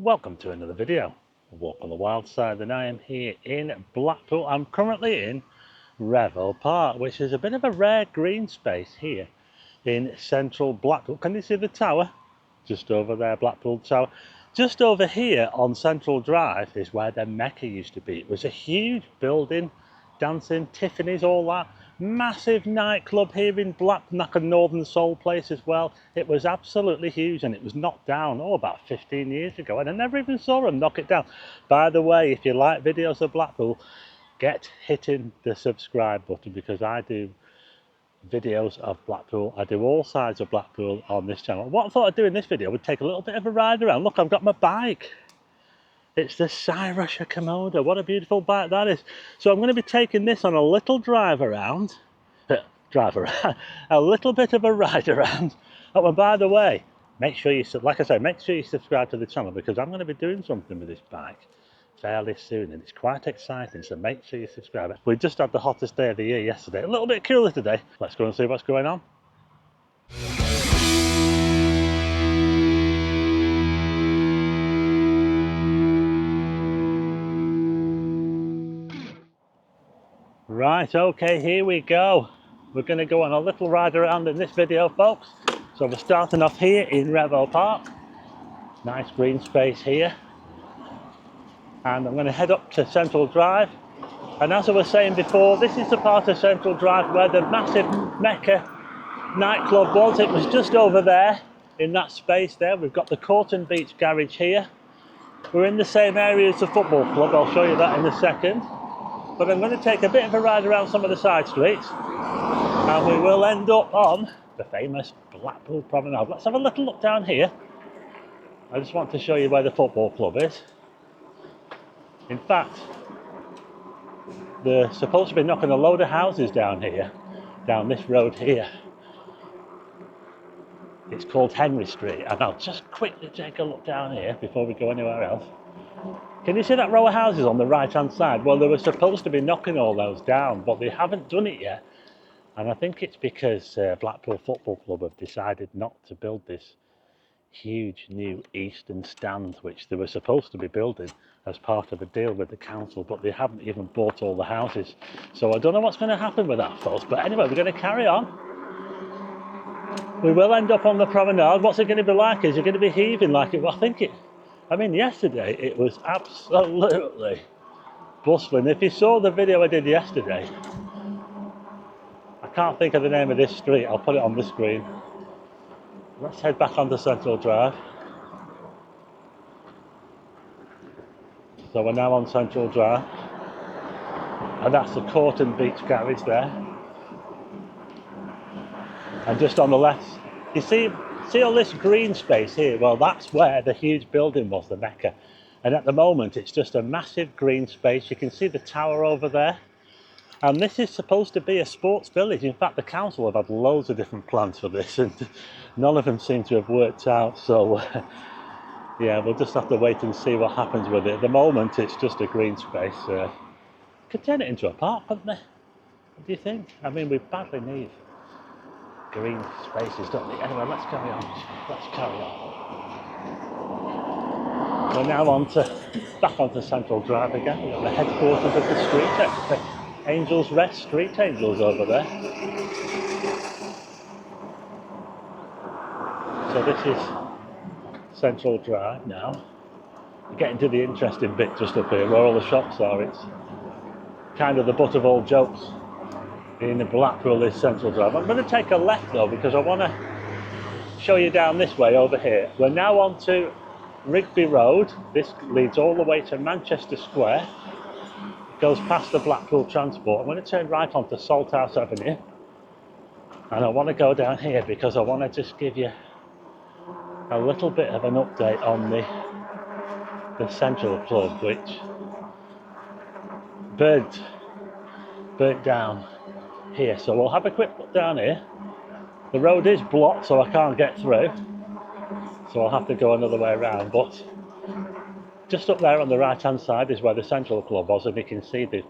Welcome to another video, A Walk on the Wild Side, and I am here in Blackpool. I'm currently in Revoe Park, which is a bit of a rare green space here in Central Blackpool. Can you see the tower? Just over there, Blackpool Tower. Just over here on Central Drive is where the Mecca used to be. It was a huge building, dancing, Tiffany's, all that. Massive nightclub here in Blackpool, like a Northern Soul place as well. It was absolutely huge, and it was knocked down, about 15 years ago, and I never even saw them knock it down. By the way, if you like videos of Blackpool, get hitting the subscribe button, because I do videos of Blackpool. I do all sides of Blackpool on this channel. What I thought I'd do in this video would take a little bit of a ride around. Look, I've got my bike. It's the Cyrus Komodo. What a beautiful bike that is. So I'm going to be taking this on a little drive around. A little bit of a ride around. Oh, and by the way, make sure you, like I say, make sure you subscribe to the channel, because I'm going to be doing something with this bike fairly soon, and it's quite exciting, so make sure you subscribe. We just had the hottest day of the year yesterday, a little bit cooler today. Let's go and see what's going on. Right, okay, here we go. We're going to go on a little ride around in this video, folks. So we're starting off here in Revoe Park. Nice green space here. And I'm going to head up to Central Drive. And as I was saying before, this is the part of Central Drive where the massive Mecca nightclub was. It was just over there, in that space there. We've got the Corton Beach garage here. We're in the same area as the football club. I'll show you that in a second. But I'm going to take a bit of a ride around some of the side streets, and we will end up on the famous Blackpool promenade. Let's have a little look down here. I just want to show you where the football club is. In fact, they're supposed to be knocking a load of houses down here, down this road here. It's called Henry Street, and I'll just quickly take a look down here before we go anywhere else. Can you see that row of houses on the right hand side? Well, they were supposed to be knocking all those down, but they haven't done it yet. And I think it's because Blackpool Football Club have decided not to build this huge new eastern stand, which they were supposed to be building as part of a deal with the council, but they haven't even bought all the houses. So I don't know what's going to happen with that, folks. But anyway, we're going to carry on. We will end up on the promenade. What's it going to be like? Is it going to be heaving like it? Well, I mean, yesterday it was absolutely bustling. If you saw the video I did yesterday, I can't think of the name of this street. I'll put it on the screen. Let's head back onto Central Drive. So we're now on Central Drive, and that's the Corton Beach garage there. And just on the left, you see all this green space here? Well, that's where the huge building was, the Mecca. And at the moment, it's just a massive green space. You can see the tower over there. And this is supposed to be a sports village. In fact, the council have had loads of different plans for this, and none of them seem to have worked out. So, yeah, we'll just have to wait and see what happens with it. At the moment, it's just a green space. Could turn it into a park, couldn't they? What do you think? I mean, we badly need green spaces, don't we? Anyway, let's carry on. We're now back onto Central Drive again. We've got the headquarters of the street, Angels Rest, Street Angels over there. So this is Central Drive now. We're getting to the interesting bit just up here where all the shops are. It's kind of the butt of all jokes in Blackpool, this Central Drive. I'm going to take a left though, because I want to show you down this way over here. We're now on to Rigby Road. This leads all the way to Manchester Square. Goes past the Blackpool Transport. I'm going to turn right onto Salthouse Avenue, and I want to go down here because I want to just give you a little bit of an update on the Central Club, which burnt down here. So we'll have a quick look down here. The road is blocked, so I can't get through, so I'll have to go another way around, but just up there on the right hand side is where the Central Club was, and you can see they've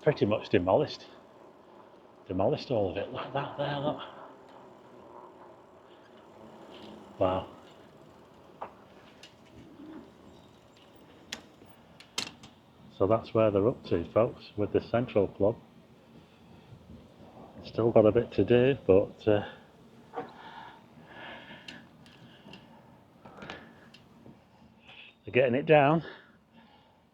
pretty much demolished all of it. Look at that there, look. Wow. So that's where they're up to, folks, with the Central Club. Still got a bit to do, but they're getting it down.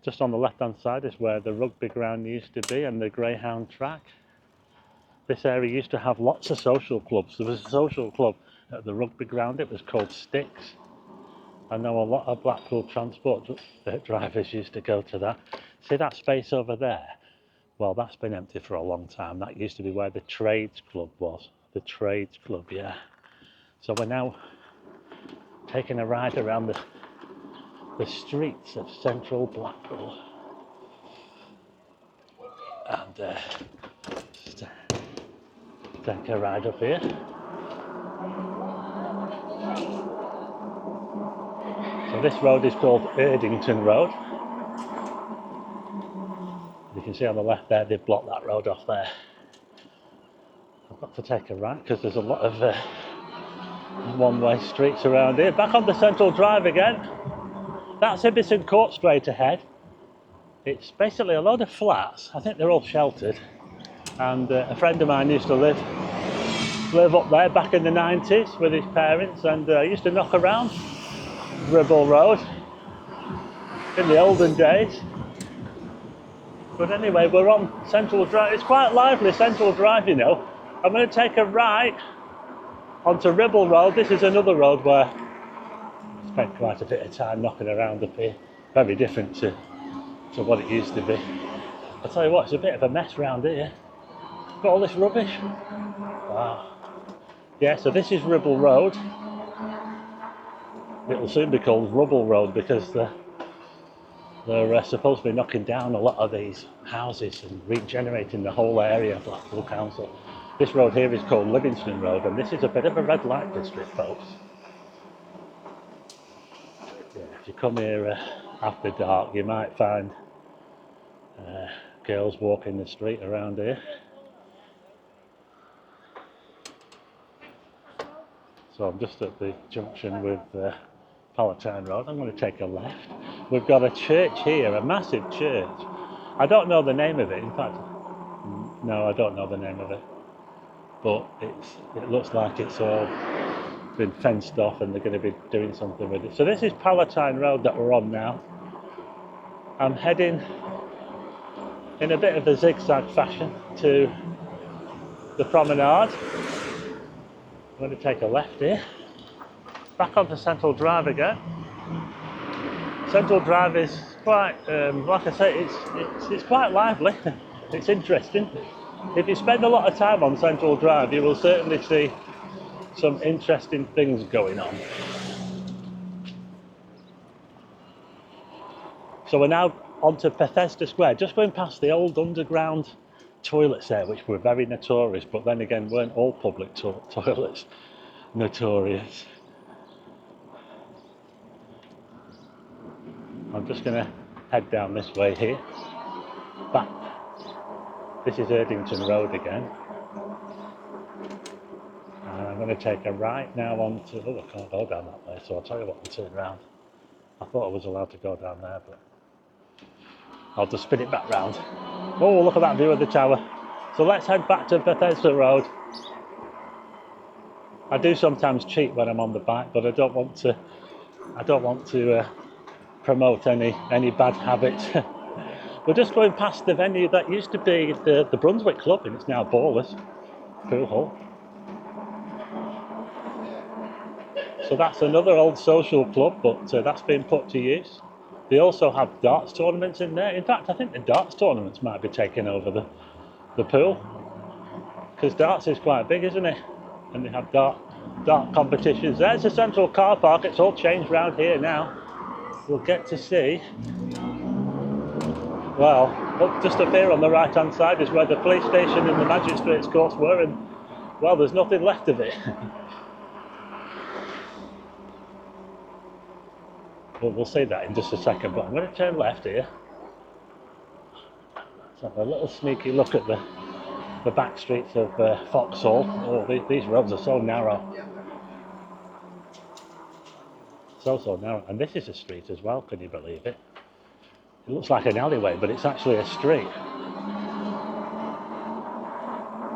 Just on the left hand side is where the rugby ground used to be and the greyhound track. This area used to have lots of social clubs. There was a social club at the rugby ground, it was called Sticks. I know a lot of Blackpool transport drivers used to go to that. See that space over there? Well, that's been empty for a long time. That used to be where the Trades Club was. The Trades Club, yeah. So we're now taking a ride around the streets of Central Blackpool. And just take a ride up here. So this road is called Erdington Road. You can see on the left there, they've blocked that road off there. I've got to take a right because there's a lot of one-way streets around here. Back on the Central Drive again. That's Ibison Court straight ahead. It's basically a load of flats. I think they're all sheltered. And a friend of mine used to live up there back in the 90s with his parents, and I used to knock around Revoe Road in the olden days. But anyway, we're on Central Drive. It's quite lively, Central Drive, you know. I'm going to take a right onto Revoe Road. This is another road where I spent quite a bit of time knocking around up here. Very different to what it used to be. I'll tell you what, it's a bit of a mess round here. Got all this rubbish. Wow. Yeah, so this is Revoe Road. It will soon be called Rubble Road because they're supposed to be knocking down a lot of these houses and regenerating the whole area of Blackpool Council. This road here is called Livingston Road, and this is a bit of a red light district, folks. Yeah, if you come here after dark, you might find girls walking the street around here. So I'm just at the junction with Palatine Road. I'm going to take a left. We've got a church here, a massive church. I don't know the name of it. In fact, no, I don't know the name of it. But it looks like it's all been fenced off and they're going to be doing something with it. So this is Palatine Road that we're on now. I'm heading in a bit of a zigzag fashion to the promenade. I'm going to take a left here. Back onto Central Drive again. Central Drive is quite, like I say, it's quite lively. It's interesting. If you spend a lot of time on Central Drive, you will certainly see some interesting things going on. So we're now onto Bethesda Square, just going past the old underground toilets there, which were very notorious, but then again, weren't all public toilets notorious. I'm just going to head down this way here. Back. This is Erdington Road again. And I'm going to take a right now onto... Oh, I can't go down that way, so I'll tell you what, I'll turn round. I thought I was allowed to go down there, but I'll just spin it back round. Oh, look at that view of the tower. So let's head back to Bethesda Road. I do sometimes cheat when I'm on the bike, but I don't want to promote any bad habits. We're just going past the venue that used to be the Brunswick Club, and it's now Ballers Pool Hall. So that's another old social club, but that's been put to use. They also have darts tournaments in there. In fact, I think the darts tournaments might be taking over the pool, because darts is quite big, isn't it? And they have dart competitions. There's the Central car park. It's all changed round here now. We'll get to see. Well, just up here on the right hand side is where the police station and the magistrates courts were, and well, there's nothing left of it. Well, we'll see that in just a second, but I'm going to turn left here. Let's have a little sneaky look at the back streets of Vauxhall. Oh, these roads are so narrow. So narrow. And this is a street as well, can you believe it? It looks like an alleyway, but it's actually a street.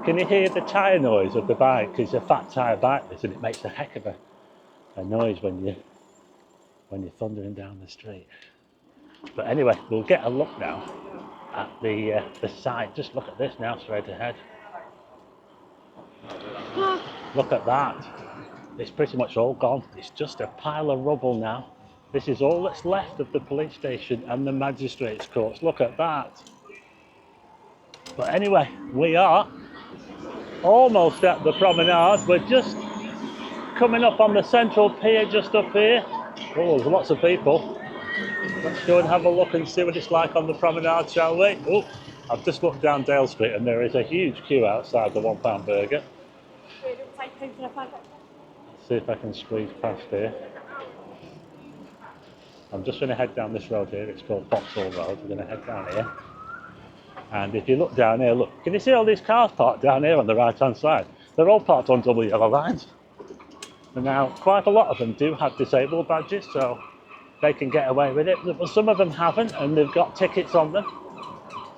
Can you hear the tyre noise of the bike? It's a fat tyre bike, this, and it makes a heck of a noise when you're thundering down the street. But anyway, we'll get a look now at the side. Just look at this now, straight ahead. Look at that. It's pretty much all gone. It's just a pile of rubble now. This is all that's left of the police station and the magistrates' courts. Look at that. But anyway, we are almost at the promenade. We're just coming up on the Central Pier, just up here. Oh, there's lots of people. Let's go and have a look and see what it's like on the promenade, shall we? Oh, I've just looked down Dale Street and there is a huge queue outside the £1 burger. Let's see if I can squeeze past here. I'm just going to head down this road here. It's called Vauxhall Road. We're going to head down here. And if you look down here, look, can you see all these cars parked down here on the right-hand side? They're all parked on double yellow lines. And now, quite a lot of them do have disabled badges, so they can get away with it. But some of them haven't, and they've got tickets on them.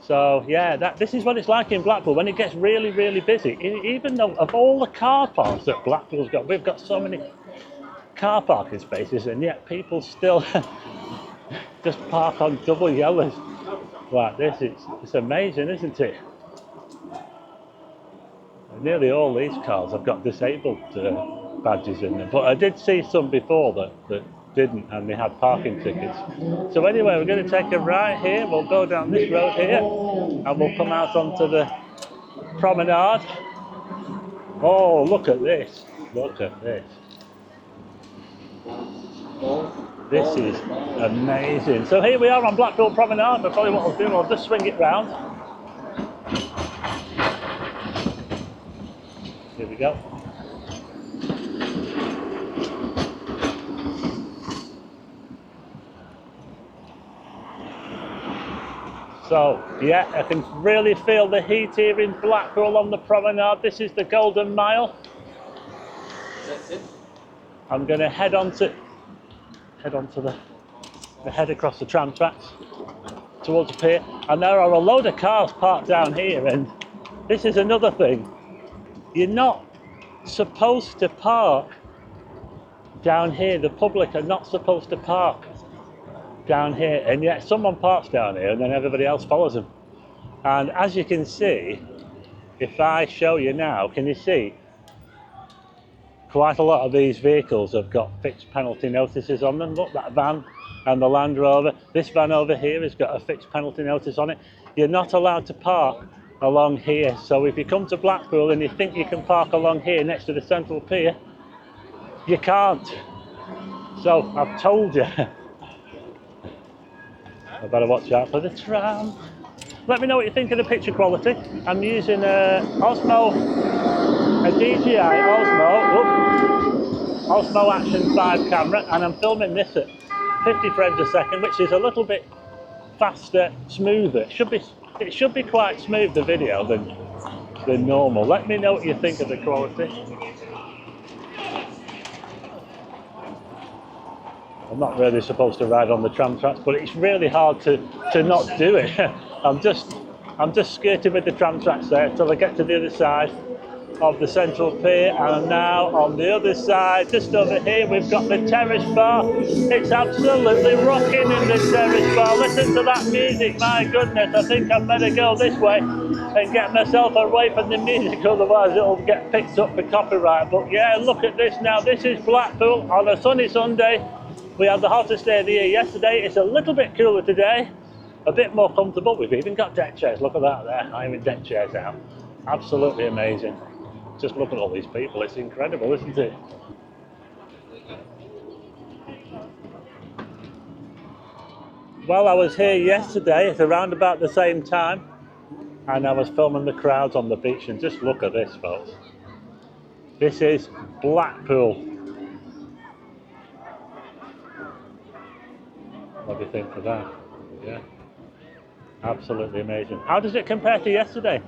So yeah, this is what it's like in Blackpool when it gets really, really busy. Even though of all the car parks that Blackpool's got, we've got so many car parking spaces, and yet people still just park on double yellows like this. It's amazing, isn't it? Nearly all these cars have got disabled badges in them, but I did see some before that didn't, and they had parking tickets. So anyway, we're going to take a right here. We'll go down this road here and we'll come out onto the promenade. Oh, look at this. Look at this. This is amazing. So here we are on Blackpool Promenade. I'll tell you what I'll do. I'll just swing it round. Here we go. So, yeah, I can really feel the heat here in Blackpool on the promenade. This is the Golden Mile. That's it. I'm going to head onto the head across the tram tracks towards the pier. And there are a load of cars parked down here, and this is another thing. You're not supposed to park down here. The public are not supposed to park down here, and yet someone parks down here and then everybody else follows them. And as you can see, if I show you now, can you see quite a lot of these vehicles have got fixed penalty notices on them? Look, that van and the Land Rover. This van over here has got a fixed penalty notice on it. You're not allowed to park along here. So if you come to Blackpool and you think you can park along here next to the Central Pier, you can't. So I've told you. I better watch out for the tram. Let me know what you think of the picture quality. I'm using a DJI Osmo Action 5 camera, and I'm filming this at 50 frames a second, which is a little bit faster, smoother. It should be quite smooth, the video, than normal. Let me know what you think of the quality. I'm not really supposed to ride on the tram tracks, but it's really hard to not do it. I'm just skirting with the tram tracks there until I get to the other side of the Central Pier, and now on the other side, just over here, we've got the terrace bar. It's absolutely rocking in the terrace bar. Listen to that music, my goodness. I think I better go this way and get myself away from the music, otherwise it'll get picked up for copyright. But yeah, look at this now. This is Blackpool on a sunny Sunday. We had the hottest day of the year yesterday. It's a little bit cooler today, a bit more comfortable. We've even got deck chairs. Look at that there. I'm in deck chairs now. Absolutely amazing. Just look at all these people. It's incredible, isn't it? Well, I was here yesterday at around about the same time, and I was filming the crowds on the beach, and just look at this, folks. This is Blackpool. What do you think of that? Yeah, absolutely amazing. How does it compare to yesterday?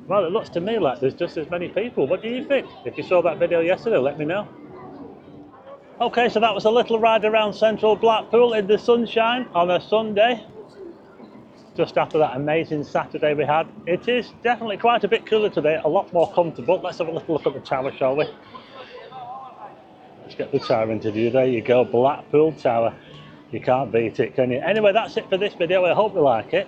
Well, it looks to me like there's just as many people. What do you think? If you saw that video yesterday, let me know. Okay, so that was a little ride around Central Blackpool in the sunshine on a Sunday. just after that amazing Saturday we had. It is definitely quite a bit cooler today, a lot more comfortable. Let's have a little look at the tower, shall we? Let's get the tower interview. There you go, Blackpool Tower. You can't beat it, can you? Anyway, that's it for this video. I hope you like it.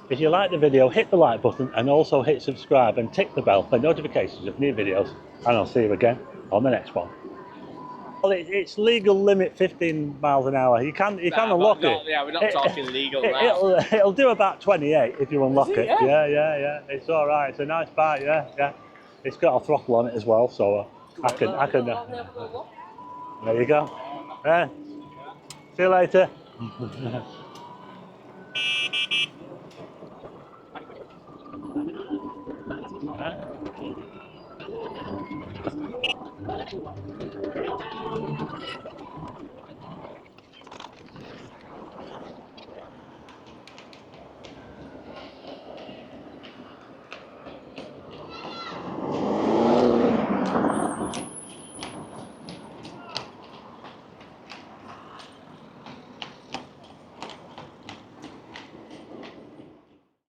If you like the video, hit the like button and also hit subscribe and tick the bell for notifications of new videos. And I'll see you again on the next one. Well, it's legal limit 15 miles an hour. You can unlock it. Yeah, we're not talking legal now. It'll do about 28 if you unlock it. Yeah? Yeah. It's all right. It's a nice bike. Yeah. It's got a throttle on it as well, so I can. There you go. Yeah. See you later.